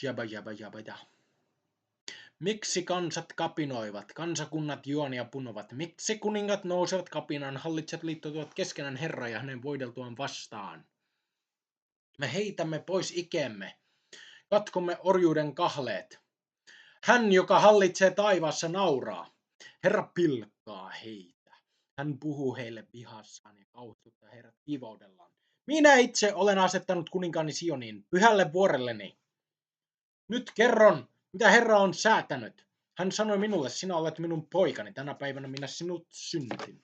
Jaba jaba jaba ja. Miksi kansat kapinoivat, kansakunnat juonia punovat? Miksi kuningat nousevat kapinaan, hallitsijat liittoutuvat keskenään Herran ja hänen voideltuaan vastaan? Me heitämme pois ikemme, katkomme orjuuden kahleet. Hän, joka hallitsee taivaassa, nauraa. Herra pilkkaa heitä. Hän puhuu heille vihassaan ja kauhistuttaa heidät kivoudellaan. Minä itse olen asettanut kuninkaani Sioniin, pyhälle vuorelleni. Nyt kerron, mitä Herra on säätänyt. Hän sanoi minulle, sinä olet minun poikani, tänä päivänä minä sinut synnytin.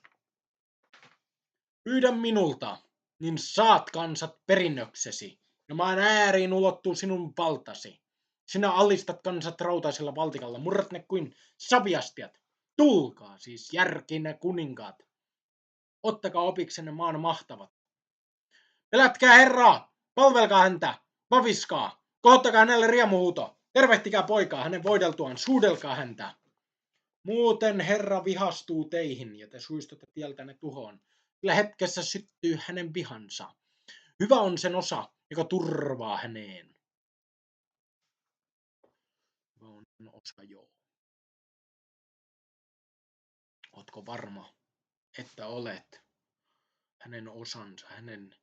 Pyydä minulta, niin saat kansat perinnöksesi, ja maan ääriin ulottuu sinun valtasi. Sinä alistat kansat rautaisella valtikalla, murrat ne kuin saviastiat. Tulkaa siis järkinne kuninkaat. Ottakaa opiksenne maan mahtavat. Pelätkää Herraa, palvelkaa häntä, vaviskaa, kohottakaa hänelle riemuhuuto. Tervehtikää poikaa hänen voideltuaan, suudelkaa häntä. Muuten Herra vihastuu teihin ja te suistutte tieltänne tuhoon. Sillä hetkessä syttyy hänen vihansa. Hyvä on sen osa, joka turvaa häneen. Hyvä on sen osa, joo. Ootko varma, että olet hänen osansa, hänen